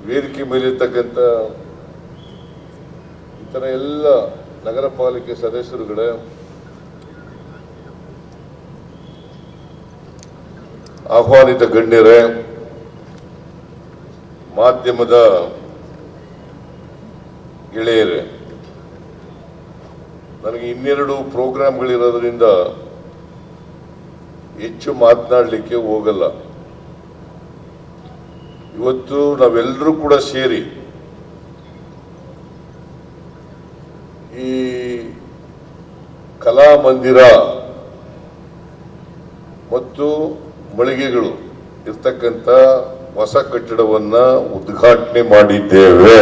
ವೇದಿಕೆ ಮೇಲಿರ್ತಕ್ಕಂಥ ಇತರ ಎಲ್ಲ ನಗರ ಪಾಲಿಕೆ ಸದಸ್ಯರುಗಳೇ, ಆಹ್ವಾನಿತ ಗಣ್ಯರೇ, ಮಾಧ್ಯಮದ ಗೆಳೆಯರೇ, ನನಗೆ ಇನ್ನೆರಡು ಪ್ರೋಗ್ರಾಮ್ಗಳಿರೋದ್ರಿಂದ ಹೆಚ್ಚು ಮಾತನಾಡಲಿಕ್ಕೆ ಹೋಗಲ್ಲ. ಇವತ್ತು ನಾವೆಲ್ಲರೂ ಕೂಡ ಸೇರಿ ಈ ಕಲಾಮಂದಿರ ಮತ್ತು ಮಳಿಗೆಗಳು ಇರ್ತಕ್ಕಂಥ ಹೊಸ ಕಟ್ಟಡವನ್ನ ಉದ್ಘಾಟನೆ ಮಾಡಿದ್ದೇವೆ.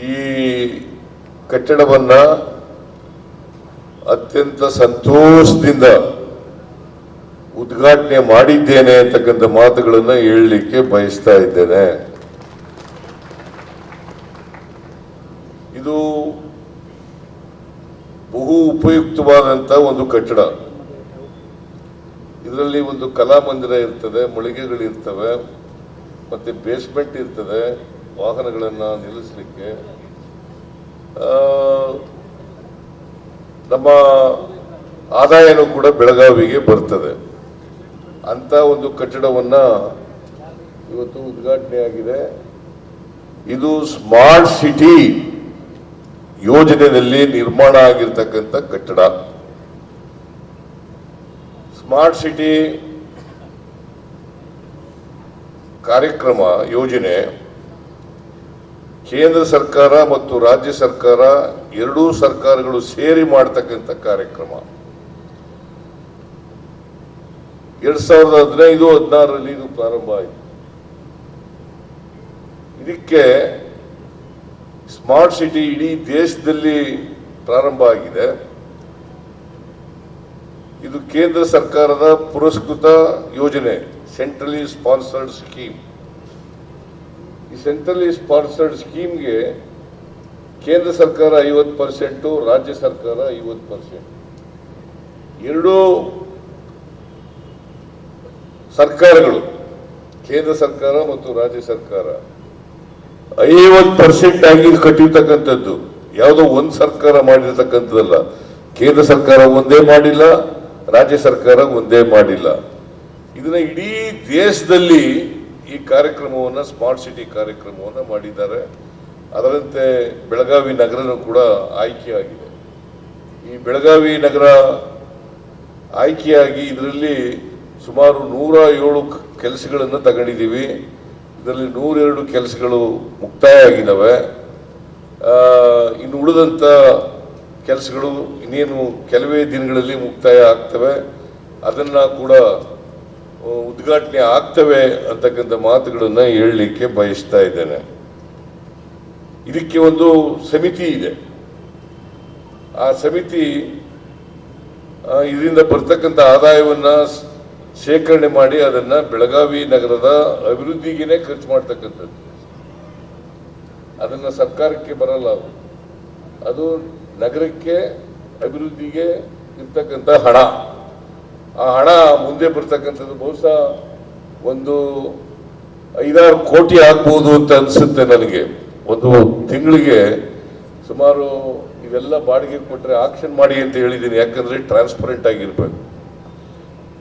ಈ ಕಟ್ಟಡವನ್ನ ಅತ್ಯಂತ ಸಂತೋಷದಿಂದ ಉದ್ಘಾಟನೆ ಮಾಡಿದ್ದೇನೆ ಅಂತಕ್ಕಂಥ ಮಾತುಗಳನ್ನ ಹೇಳಲಿಕ್ಕೆ ಬಯಸ್ತಾ ಇದ್ದೇನೆ. ಇದು ಬಹು ಉಪಯುಕ್ತವಾದಂತ ಒಂದು ಕಟ್ಟಡ. ಇದರಲ್ಲಿ ಒಂದು ಕಲಾಮಂದಿರ ಇರ್ತದೆ, ಮಳಿಗೆಗಳಿರ್ತವೆ, ಮತ್ತೆ ಬೇಸ್ಮೆಂಟ್ ಇರ್ತದೆ ವಾಹನಗಳನ್ನ ನಿಲ್ಲಿಸಲಿಕ್ಕೆ. ನಮ್ಮ ಆದಾಯನೂ ಕೂಡ ಬೆಳಗಾವಿಗೆ ಬರ್ತದೆ. ಅಂತ ಒಂದು ಕಟ್ಟಡವನ್ನ ಇವತ್ತು ಉದ್ಘಾಟನೆ ಆಗಿದೆ. ಇದು ಸ್ಮಾರ್ಟ್ ಸಿಟಿ ಯೋಜನೆಯಲ್ಲಿ ನಿರ್ಮಾಣ ಆಗಿರ್ತಕ್ಕಂಥ ಕಟ್ಟಡ. ಸ್ಮಾರ್ಟ್ ಸಿಟಿ ಕಾರ್ಯಕ್ರಮ ಯೋಜನೆ ಕೇಂದ್ರ ಸರ್ಕಾರ ಮತ್ತು ರಾಜ್ಯ ಸರ್ಕಾರ ಎರಡೂ ಸರ್ಕಾರಗಳು ಸೇರಿ ಮಾಡತಕ್ಕಂಥ ಕಾರ್ಯಕ್ರಮ. 2015-16ರಲ್ಲಿ ಇದು ಪ್ರಾರಂಭ ಆಯಿತು. ಇದಕ್ಕೆ ಸ್ಮಾರ್ಟ್ ಸಿಟಿ ಇಡೀ ದೇಶದಲ್ಲಿ ಪ್ರಾರಂಭ ಆಗಿದೆ. ಇದು ಕೇಂದ್ರ ಸರ್ಕಾರದ ಪುರಸ್ಕೃತ ಯೋಜನೆ, ಸೆಂಟ್ರಲಿ ಸ್ಪಾನ್ಸರ್ಡ್ ಸ್ಕೀಮ್. ಈ ಸೆಂಟ್ರಲಿ ಸ್ಪಾನ್ಸರ್ಡ್ ಸ್ಕೀಮ್ಗೆ ಕೇಂದ್ರ ಸರ್ಕಾರ 50%, ರಾಜ್ಯ ಸರ್ಕಾರ 50%. ಎರಡೂ ಸರ್ಕಾರಗಳು, ಕೇಂದ್ರ ಸರ್ಕಾರ ಮತ್ತು ರಾಜ್ಯ ಸರ್ಕಾರ 50% ಆಗಿ ಕಟ್ಟಿರ್ತಕ್ಕಂಥದ್ದು. ಯಾವುದೋ ಒಂದು ಸರ್ಕಾರ ಮಾಡಿರ್ತಕ್ಕಂಥದ್ದಲ್ಲ. ಕೇಂದ್ರ ಸರ್ಕಾರ ಒಂದೇ ಮಾಡಿಲ್ಲ, ರಾಜ್ಯ ಸರ್ಕಾರ ಒಂದೇ ಮಾಡಿಲ್ಲ. ಇದನ್ನ ಇಡೀ ದೇಶದಲ್ಲಿ ಈ ಕಾರ್ಯಕ್ರಮವನ್ನು, ಸ್ಮಾರ್ಟ್ ಸಿಟಿ ಕಾರ್ಯಕ್ರಮವನ್ನು ಮಾಡಿದ್ದಾರೆ. ಅದರಂತೆ ಬೆಳಗಾವಿ ನಗರನೂ ಕೂಡ ಆಯ್ಕೆಯಾಗಿದೆ. ಈ ಬೆಳಗಾವಿ ನಗರ ಆಯ್ಕೆಯಾಗಿ ಇದರಲ್ಲಿ ಸುಮಾರು 107 ಕೆಲಸಗಳನ್ನು ತಗೊಂಡಿದ್ದೀವಿ. ಇದರಲ್ಲಿ 102 ಕೆಲಸಗಳು ಮುಕ್ತಾಯ ಆಗಿದ್ದಾವೆ. ಇನ್ನು ಉಳಿದಂಥ ಕೆಲಸಗಳು ಇನ್ನೇನು ಕೆಲವೇ ದಿನಗಳಲ್ಲಿ ಮುಕ್ತಾಯ ಆಗ್ತವೆ. ಅದನ್ನ ಕೂಡ ಉದ್ಘಾಟನೆ ಆಗ್ತವೆ ಅಂತಕ್ಕಂಥ ಮಾತುಗಳನ್ನ ಹೇಳಲಿಕ್ಕೆ ಬಯಸ್ತಾ ಇದ್ದೇನೆ. ಇದಕ್ಕೆ ಒಂದು ಸಮಿತಿ ಇದೆ. ಆ ಸಮಿತಿ ಇದರಿಂದ ಬರ್ತಕ್ಕಂಥ ಆದಾಯವನ್ನ ಶೇಖರಣೆ ಮಾಡಿ ಅದನ್ನ ಬೆಳಗಾವಿ ನಗರದ ಅಭಿವೃದ್ಧಿಗೆ ಖರ್ಚು ಮಾಡ್ತಕ್ಕಂಥದ್ದು. ಅದನ್ನ ಸರ್ಕಾರಕ್ಕೆ ಬರಲ್ಲ, ಅದು ನಗರಕ್ಕೆ ಅಭಿವೃದ್ಧಿಗೆ ಇರ್ತಕ್ಕಂಥ ಹಣ. ಆ ಹಣ ಮುಂದೆ ಬರ್ತಕ್ಕಂಥದ್ದು ಬಹುಶಃ ಒಂದು 5-6 ಕೋಟಿ ಆಗ್ಬೋದು ಅಂತ ಅನ್ಸುತ್ತೆ ನನಗೆ. ಒಂದು ತಿಂಗಳಿಗೆ ಸುಮಾರು ಇವೆಲ್ಲ ಬಾಡಿಗೆ ಕೊಟ್ಟರೆ ಆಕ್ಷನ್ ಮಾಡಿ ಅಂತ ಹೇಳಿದ್ದೀನಿ. ಯಾಕಂದ್ರೆ ಟ್ರಾನ್ಸ್ಪರೆಂಟ್ ಆಗಿರ್ಬೇಕು.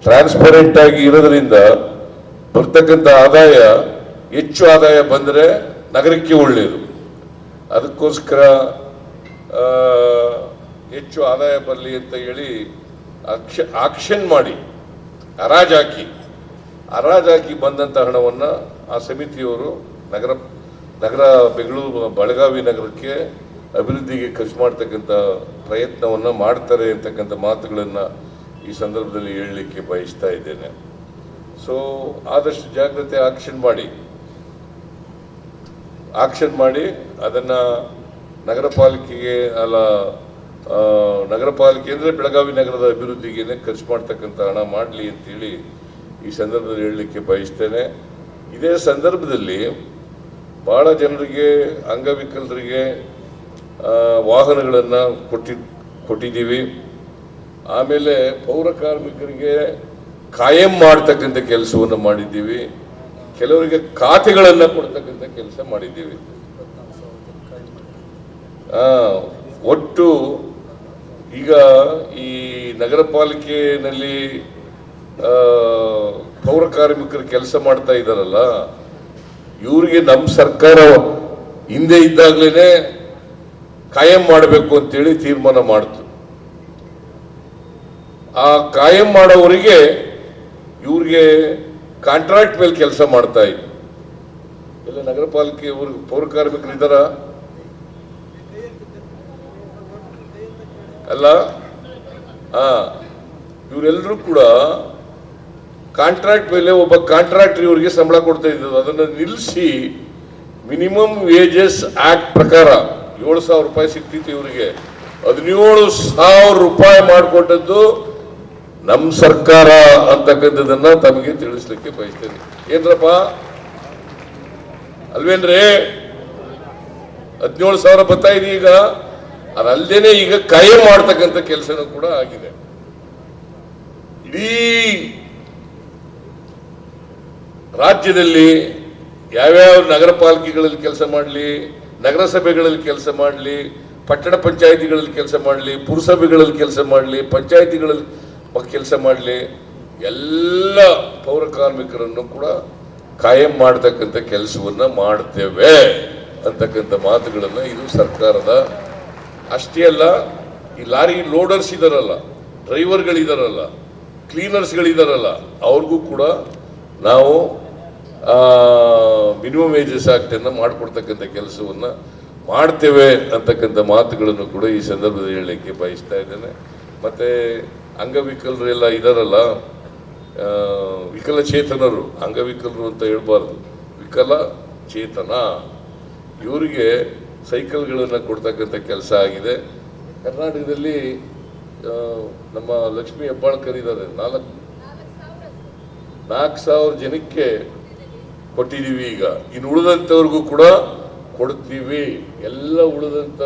ಟ್ರಾನ್ಸ್ಪರೆಂಟ್ ಆಗಿ ಇರೋದ್ರಿಂದ ಬರ್ತಕ್ಕಂಥ ಆದಾಯ, ಹೆಚ್ಚು ಆದಾಯ ಬಂದರೆ ನಗರಕ್ಕೆ ಒಳ್ಳೆಯದು. ಅದಕ್ಕೋಸ್ಕರ ಹೆಚ್ಚು ಆದಾಯ ಬರಲಿ ಅಂತ ಹೇಳಿ ಆಕ್ಷನ್ ಮಾಡಿ ಹರಾಜಾಕಿ ಬಂದಂಥ ಹಣವನ್ನು ಆ ಸಮಿತಿಯವರು ನಗರ ಬೆಂಗಳೂರು ಬೆಳಗಾವಿ ನಗರಕ್ಕೆ ಅಭಿವೃದ್ಧಿಗೆ ಖರ್ಚು ಮಾಡ್ತಕ್ಕಂಥ ಪ್ರಯತ್ನವನ್ನು ಮಾಡ್ತಾರೆ ಅಂತಕ್ಕಂಥ ಮಾತುಗಳನ್ನು ಈ ಸಂದರ್ಭದಲ್ಲಿ ಹೇಳಲಿಕ್ಕೆ ಬಯಸ್ತಾ ಇದ್ದೇನೆ. ಸೊ ಆದಷ್ಟು ಜಾಗ್ರತೆ ಆಕ್ಷನ್ ಮಾಡಿ ಅದನ್ನು ನಗರ ಪಾಲಿಕೆಗೆ ನಗರ ಪಾಲಿಕೆ ಅಂದರೆ ಬೆಳಗಾವಿ ನಗರದ ಅಭಿವೃದ್ಧಿಗೆ ಖರ್ಚು ಮಾಡ್ತಕ್ಕಂಥ ಹಣ ಮಾಡಲಿ ಅಂತೇಳಿ ಈ ಸಂದರ್ಭದಲ್ಲಿ ಹೇಳಲಿಕ್ಕೆ ಬಯಸ್ತೇನೆ. ಇದೇ ಸಂದರ್ಭದಲ್ಲಿ ಬಹಳ ಜನರಿಗೆ, ಅಂಗವಿಕಲರಿಗೆ ವಾಹನಗಳನ್ನು ಕೊಟ್ಟಿದ್ದೀವಿ. ಆಮೇಲೆ ಪೌರ ಕಾರ್ಮಿಕರಿಗೆ ಕಾಯಂ ಮಾಡ್ತಕ್ಕಂಥ ಕೆಲಸವನ್ನು ಮಾಡಿದ್ದೀವಿ. ಕೆಲವರಿಗೆ ಖಾತೆಗಳನ್ನ ಕೊಡ್ತಕ್ಕಂಥ ಕೆಲಸ ಮಾಡಿದ್ದೀವಿ. ಒಟ್ಟು ಈಗ ಈ ನಗರ ಪಾಲಿಕೆಯಲ್ಲಿ ಪೌರ ಕಾರ್ಮಿಕರು ಕೆಲಸ ಮಾಡ್ತಾ ಇದ್ದಾರಲ್ಲ, ಇವರಿಗೆ ನಮ್ಮ ಸರ್ಕಾರ ಹಿಂದೆ ಇದ್ದಾಗಲೇ ಕಾಯಂ ಮಾಡಬೇಕು ಅಂತೇಳಿ ತೀರ್ಮಾನ ಮಾಡ್ತು. ಆ ಕಾಯಂ ಮಾಡೋವರಿಗೆ ಇವ್ರಿಗೆ ಕಾಂಟ್ರಾಕ್ಟ್ ಮೇಲೆ ಕೆಲಸ ಮಾಡ್ತಾ ಇದ್ರು. ಎಲ್ಲ ನಗರ ಪಾಲಿಕೆ ಪೌರ ಕಾರ್ಮಿಕರು ಇದ್ದಾರ ಅಲ್ಲ? ಇವರೆಲ್ಲರೂ ಕೂಡ ಕಾಂಟ್ರಾಕ್ಟ್ ಮೇಲೆ ಒಬ್ಬ ಕಾಂಟ್ರಾಕ್ಟರ್ ಇವರಿಗೆ ಸಂಬಳ ಕೊಡ್ತಾ ಇದ್ರು. ಅದನ್ನು ನಿಲ್ಲಿಸಿ ಮಿನಿಮಮ್ ವೇಜಸ್ ಆಕ್ಟ್ ಪ್ರಕಾರ 7,000 ರೂಪಾಯಿ ಸಿಗ್ತಿತ್ತು, ಇವರಿಗೆ 17,000 ರೂಪಾಯಿ ಮಾಡಿಕೊಟ್ಟದ್ದು ನಮ್ಮ ಸರ್ಕಾರ ಅಂತಕ್ಕಂಥದನ್ನ ತಮಗೆ ತಿಳಿಸ್ಲಿಕ್ಕೆ ಬಯಸ್ತೇನೆ. ಏನ್ರಪ್ಪ ಅಲ್ವೇನ್ರಿ? 17,000 ಬರ್ತಾ ಇದೆ ಈಗ. ಅದಲ್ಲದೇನೆ ಈಗ ಕಾಯಂ ಮಾಡ್ತಕ್ಕಂಥ ಕೆಲಸನೂ ಕೂಡ ಆಗಿದೆ. ಇಡೀ ರಾಜ್ಯದಲ್ಲಿ ಯಾವ್ಯಾವ ನಗರ ಪಾಲಿಕೆಗಳಲ್ಲಿ ಕೆಲಸ ಮಾಡಲಿ, ನಗರಸಭೆಗಳಲ್ಲಿ ಕೆಲಸ ಮಾಡಲಿ, ಪಟ್ಟಣ ಪಂಚಾಯಿತಿಗಳಲ್ಲಿ ಕೆಲಸ ಮಾಡಲಿ, ಪುರಸಭೆಗಳಲ್ಲಿ ಕೆಲಸ ಮಾಡಲಿ, ಪಂಚಾಯಿತಿಗಳಲ್ಲಿ ಕೆಲಸ ಮಾಡಲಿ, ಎಲ್ಲ ಪೌರ ಕಾರ್ಮಿಕರನ್ನು ಕೂಡ ಕಾಯಂ ಮಾಡತಕ್ಕಂಥ ಕೆಲಸವನ್ನ ಮಾಡ್ತೇವೆ ಅಂತಕ್ಕಂಥ ಮಾತುಗಳನ್ನ ಇದು ಸರ್ಕಾರದ. ಅಷ್ಟೇ ಅಲ್ಲ, ಈ ಲಾರಿ ಲೋಡರ್ಸ್ ಇದಾರಲ್ಲ, ಡ್ರೈವರ್ಗಳಿದಾರಲ್ಲ, ಕ್ಲೀನರ್ಸ್ಗಳಿದಾರಲ್ಲ, ಅವ್ರಿಗೂ ಕೂಡ ನಾವು ಮಿನಿಮಮ್ ವೇಜಸ್ ಆಕ್ಟ್ ಅನ್ನ ಮಾಡಿಕೊಡ್ತಕ್ಕಂಥ ಕೆಲಸವನ್ನ ಮಾಡ್ತೇವೆ ಅಂತಕ್ಕಂಥ ಮಾತುಗಳನ್ನು ಕೂಡ ಈ ಸಂದರ್ಭದಲ್ಲಿ ಹೇಳಲಿಕ್ಕೆ ಬಯಸ್ತಾ ಇದ್ದೇನೆ. ಮತ್ತೆ ಅಂಗವಿಕಲರು ಎಲ್ಲ ಇದಾರಲ್ಲ, ವಿಕಲಚೇತನರು, ಅಂಗವಿಕಲರು ಅಂತ ಹೇಳ್ಬಾರ್ದು, ವಿಕಲಚೇತನ, ಇವರಿಗೆ ಸೈಕಲ್ಗಳನ್ನು ಕೊಡ್ತಕ್ಕಂಥ ಕೆಲಸ ಆಗಿದೆ. ಕರ್ನಾಟಕದಲ್ಲಿ ನಮ್ಮ ಲಕ್ಷ್ಮೀ ಹೆಬ್ಬಾಳ್ಕರ್ ಇದ್ದಾರೆ, 4,000 ಜನಕ್ಕೆ ಕೊಟ್ಟಿದ್ದೀವಿ. ಈಗ ಇನ್ನು ಉಳಿದಂಥವ್ರಿಗೂ ಕೂಡ ಕೊಡ್ತೀವಿ. ಎಲ್ಲ ಉಳಿದಂಥ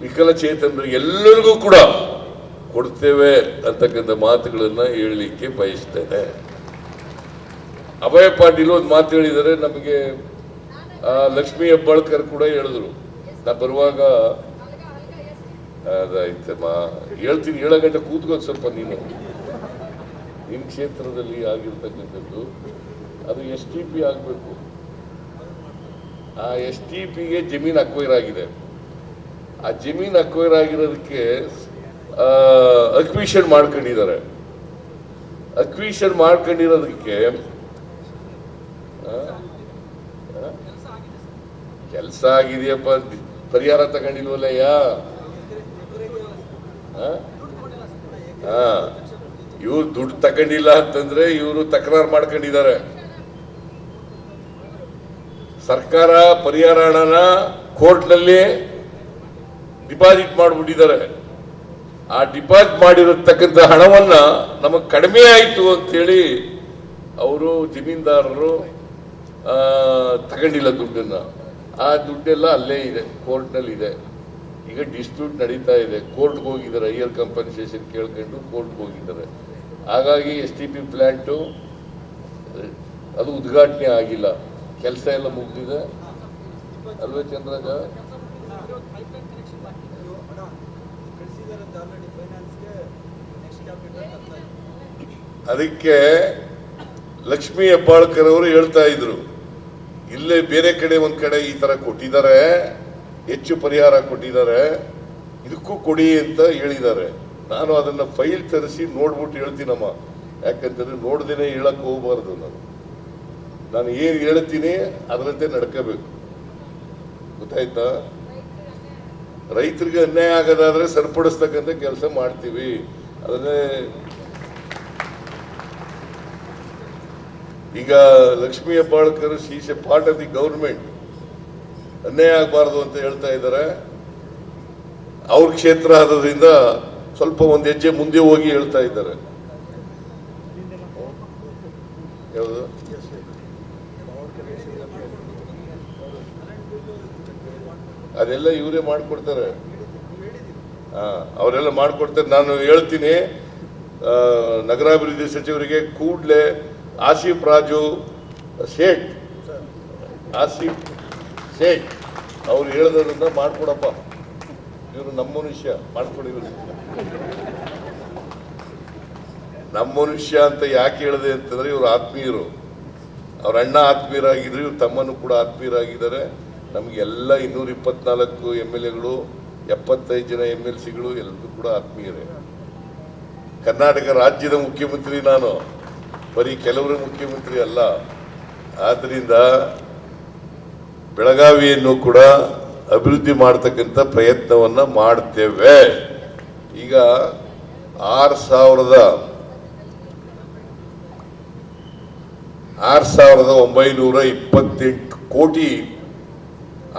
ವಿಕಲಚೇತನರಿಗೆ ಎಲ್ಲರಿಗೂ ಕೂಡ ಕೊಡ್ತೇವೆ ಅಂತಕ್ಕಂಥ ಮಾತುಗಳನ್ನ ಹೇಳಲಿಕ್ಕೆ ಬಯಸ್ತೇನೆ. ಅಭಯ ಪಾಟೀಲ್ ಒಂದು ಮಾತು ಹೇಳಿದರೆ, ನಮಗೆ ಲಕ್ಷ್ಮೀ ಹೆಬ್ಬಾಳ್ಕರ್ ಕೂಡ ಹೇಳಿದ್ರು. ನಾ ಬರುವಾಗ ಅದಾಯ್ತಮ್ಮ ಹೇಳ್ತೀನಿ, 7 ಗಂಟೆ ಕೂತ್ಕೊಂಡು ಸ್ವಲ್ಪ ನೀನು ನಿನ್ನ ಕ್ಷೇತ್ರದಲ್ಲಿ ಆಗಿರ್ತಕ್ಕಂಥದ್ದು ಅದು STP ಆಗಬೇಕು. ಆ STPಗೆ ಜಮೀನು ಅಕ್ವೈರ್ ಆಗಿದೆ. ಆ ಜಮೀನು ಅಕ್ವೈರ್ ಆಗಿರೋದಕ್ಕೆ ಅಕ್ವಿಷನ್ ಮಾಡ್ಕೊಂಡಿದ್ದಾರೆ. ಅಕ್ವಿಷನ್ ಮಾಡ್ಕೊಂಡಿರೋದಕ್ಕೆ ಕೆಲಸ ಆಗಿದೆಯಪ್ಪ, ಪರಿಹಾರ ತಗೊಂಡಿಲ್ವಲ್ಲಯ್ಯ. ಇವ್ರು ದುಡ್ಡು ತಗೊಂಡಿಲ್ಲ ಅಂತಂದ್ರೆ ಇವರು ತಕರಾರು ಮಾಡ್ಕೊಂಡಿದ್ದಾರೆ. ಸರ್ಕಾರ ಪರಿಹಾರ ಹಣನ ಕೋರ್ಟ್ನಲ್ಲಿ ಡಿಪಾಸಿಟ್ ಮಾಡಿಬಿಟ್ಟಿದ್ದಾರೆ. ಆ ಡಿಪಾಸಿಟ್ ಮಾಡಿರತಕ್ಕಂಥ ಹಣವನ್ನ ನಮಗೆ ಕಡಿಮೆ ಆಯಿತು ಅಂತೇಳಿ ಅವರು ಜಮೀನ್ದಾರರು ತಗೊಂಡಿಲ್ಲ ದುಡ್ಡನ್ನ. ಆ ದುಡ್ಡೆಲ್ಲ ಅಲ್ಲೇ ಇದೆ, ಕೋರ್ಟ್ನಲ್ಲಿ ಇದೆ. ಈಗ ಡಿಸ್ಪ್ಯೂಟ್ ನಡೀತಾ ಇದೆ, ಕೋರ್ಟ್ಗೆ ಹೋಗಿದ್ದಾರೆ, ಹೈಯರ್ ಕಂಪನ್ಸೇಷನ್ ಕೇಳ್ಕೊಂಡು ಕೋರ್ಟ್ಗೆ ಹೋಗಿದ್ದಾರೆ. ಹಾಗಾಗಿ STP ಪ್ಲಾಂಟು ಅದು ಉದ್ಘಾಟನೆ ಆಗಿಲ್ಲ, ಕೆಲಸ ಎಲ್ಲ ಮುಗಿದಿದೆ ಅಲ್ವೇ ಚಂದ್ರರಾಜ? ಅದಕ್ಕೆ ಲಕ್ಷ್ಮೀ ಹೆಬ್ಬಾಳ್ಕರ್ ಅವರು ಹೇಳ್ತಾ ಇದ್ರು, ಇಲ್ಲೇ ಬೇರೆ ಕಡೆ ಒಂದ್ ಕಡೆ ಈ ತರ ಕೊಟ್ಟಿದ್ದಾರೆ, ಹೆಚ್ಚು ಪರಿಹಾರ ಕೊಟ್ಟಿದ್ದಾರೆ, ಇದಕ್ಕೂ ಕೊಡಿ ಅಂತ ಹೇಳಿದ್ದಾರೆ. ನಾನು ಅದನ್ನ ಫೈಲ್ ತರಿಸಿ ನೋಡ್ಬಿಟ್ಟು ಹೇಳ್ತೀನಮ್ಮ, ಯಾಕಂತಂದ್ರೆ ನೋಡ್ದೇನೆ ಹೇಳಕ್ ಹೋಗ್ಬಾರ್ದು. ನಾನು ಏನ್ ಹೇಳ್ತೀನಿ ಅದರಂತೆ ನಡ್ಕೋಬೇಕು, ಗೊತ್ತಾಯ್ತಾ? ರೈತರಿಗೆ ಅನ್ಯಾಯ ಆಗೋದಾದ್ರೆ ಸರಿಪಡಿಸ್ತಕ್ಕಂಥ ಕೆಲಸ ಮಾಡ್ತೀವಿ. ಅದನ್ನೇ ಈಗ Lakshmi Hebbalkar she's A part of the government, ಅನ್ಯಾಯ ಆಗಬಾರ್ದು ಅಂತ ಹೇಳ್ತಾ ಇದ್ದಾರೆ. ಅವ್ರ ಕ್ಷೇತ್ರ ಆದ್ರಿಂದ ಸ್ವಲ್ಪ ಒಂದು ಹೆಜ್ಜೆ ಮುಂದೆ ಹೋಗಿ ಹೇಳ್ತಾ ಇದ್ದಾರೆ. ಯಾವುದು ಅದೆಲ್ಲ ಇವರೇ ಮಾಡ್ಕೊಡ್ತಾರೆ. ಅವರೆಲ್ಲ ಮಾಡ್ಕೊಡ್ತಾರೆ. ನಾನು ಹೇಳ್ತೀನಿ ನಗರಾಭಿವೃದ್ಧಿ ಸಚಿವರಿಗೆ ಕೂಡಲೇ ಆಸಿಫ್ ರಾಜು ಶೇಟ್ ಆಸಿಫ್ ಶೇಟ್ ಅವ್ರು ಹೇಳೋದನ್ನ ಮಾಡ್ಕೊಡಪ್ಪ, ಇವರು ನಮ್ಮ ಮನುಷ್ಯ ಮಾಡ್ಕೊಡಿ. ಇವರು ನಮ್ಮ ಮನುಷ್ಯ ಅಂತ ಯಾಕೆ ಹೇಳಿದೆ ಅಂತಂದ್ರೆ ಇವರು ಆತ್ಮೀಯರು, ಅವ್ರ ಅಣ್ಣ ಆತ್ಮೀಯರಾಗಿದ್ರು, ಇವ್ರ ತಮ್ಮನೂ ಕೂಡ ಆತ್ಮೀಯರಾಗಿದ್ದಾರೆ. ನಮಗೆಲ್ಲ 224 MLAಗಳು, 75 ಜನ MLCಗಳು ಎಲ್ಲರೂ ಕೂಡ ಆತ್ಮೀಯರೇ. ಕರ್ನಾಟಕ ರಾಜ್ಯದ ಮುಖ್ಯಮಂತ್ರಿ ನಾನು, ಬರೀ ಕೆಲವರ ಮುಖ್ಯಮಂತ್ರಿ ಅಲ್ಲ. ಆದ್ದರಿಂದ ಬೆಳಗಾವಿಯನ್ನು ಕೂಡ ಅಭಿವೃದ್ಧಿ ಮಾಡತಕ್ಕಂಥ ಪ್ರಯತ್ನವನ್ನ ಮಾಡ್ತೇವೆ. ಈಗ 6,928 ಕೋಟಿ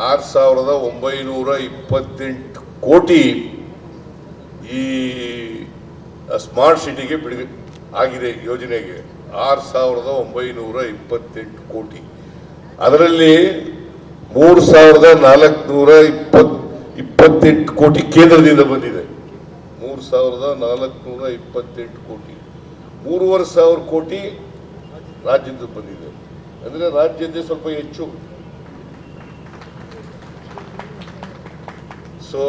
6,928 ಕೋಟಿ ಈ ಸ್ಮಾರ್ಟ್ ಸಿಟಿಗೆ ಬಿಡುಗಡೆ ಆಗಿದೆ. ಯೋಜನೆಗೆ 6,928 ಕೋಟಿ. ಅದರಲ್ಲಿ 3,428 ಕೋಟಿ ಕೇಂದ್ರದಿಂದ ಬಂದಿದೆ. 3,428 ಕೋಟಿ. 3,500 ಕೋಟಿ ರಾಜ್ಯದ ಬಂದಿದೆ. ಅಂದ್ರೆ ರಾಜ್ಯದ ಸ್ವಲ್ಪ ಹೆಚ್ಚು. ಸೊ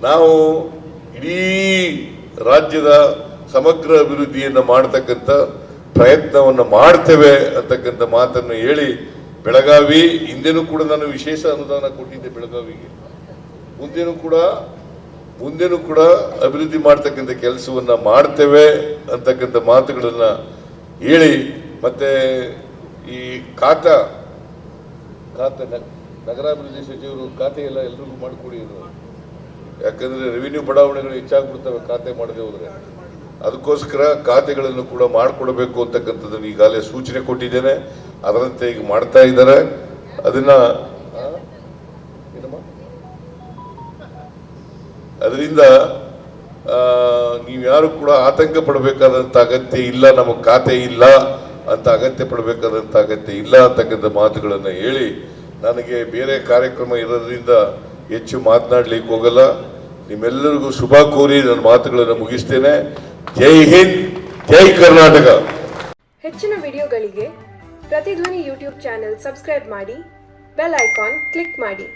ನಾವು ಇಡೀ ರಾಜ್ಯದ ಸಮಗ್ರ ಅಭಿವೃದ್ಧಿಯನ್ನು ಮಾಡತಕ್ಕಂಥ ಪ್ರಯತ್ನವನ್ನು ಮಾಡ್ತೇವೆ ಅಂತಕ್ಕಂಥ ಮಾತನ್ನು ಹೇಳಿ, ಬೆಳಗಾವಿ ಹಿಂದೆನೂ ಕೂಡ ನಾನು ವಿಶೇಷ ಅನುದಾನ ಕೊಟ್ಟಿದ್ದೆ ಬೆಳಗಾವಿಗೆ. ಮುಂದೆನೂ ಕೂಡ ಅಭಿವೃದ್ಧಿ ಮಾಡ್ತಕ್ಕಂಥ ಕೆಲಸವನ್ನ ಮಾಡ್ತೇವೆ ಅಂತಕ್ಕಂಥ ಮಾತುಗಳನ್ನ ಹೇಳಿ, ಮತ್ತೆ ಈ ಖಾತೆ ನಗರಾಭಿವೃದ್ಧಿ ಸಚಿವರು ಖಾತೆ ಎಲ್ಲ ಎಲ್ರಿಗೂ ಮಾಡಿಕೊಡಿ. ಯಾಕಂದ್ರೆ ರೆವಿನ್ಯೂ ಬಡಾವಣೆಗಳು ಹೆಚ್ಚಾಗ್ಬಿಡ್ತವೆ ಖಾತೆ ಮಾಡದೆ ಹೋದ್ರೆ. ಅದಕ್ಕೋಸ್ಕರ ಖಾತೆಗಳನ್ನು ಕೂಡ ಮಾಡಿಕೊಡಬೇಕು ಅಂತಕ್ಕಂಥದ್ದನ್ನು ಈಗಾಗಲೇ ಸೂಚನೆ ಕೊಟ್ಟಿದ್ದೇನೆ. ಅದರಂತೆ ಈಗ ಮಾಡ್ತಾ ಇದ್ದಾರೆ. ಅದರಿಂದ ನೀವ್ಯಾರು ಕೂಡ ಆತಂಕ ಪಡಬೇಕಾದಂತ ಅಗತ್ಯ ಇಲ್ಲ, ನಮಗೆ ಖಾತೆ ಇಲ್ಲ ಅಂತ ಅಗತ್ಯ ಪಡಬೇಕಾದಂತ ಅಗತ್ಯ ಇಲ್ಲ ಅಂತಕ್ಕಂಥ ಮಾತುಗಳನ್ನು ಹೇಳಿ, ನನಗೆ ಬೇರೆ ಕಾರ್ಯಕ್ರಮ ಇರೋದ್ರಿಂದ ಹೆಚ್ಚು ಮಾತನಾಡ್ಲಿಕ್ಕೆ ಹೋಗಲ್ಲ. ನಿಮ್ಮೆಲ್ಲರಿಗೂ ಶುಭ ಕೋರಿ ನನ್ನ ಮಾತುಗಳನ್ನು ಮುಗಿಸ್ತೇನೆ. ಜೈ ಹಿಂದ್, ಜೈ ಕರ್ನಾಟಕ. ಹೆಚ್ಚಿನ ವಿಡಿಯೋಗಳಿಗೆ ಪ್ರತಿಧ್ವನಿ ಯೂಟ್ಯೂಬ್ ಚಾನೆಲ್ ಸಬ್ಸ್ಕ್ರೈಬ್ ಮಾಡಿ, ಬೆಲ್ ಐಕಾನ್ ಕ್ಲಿಕ್ ಮಾಡಿ.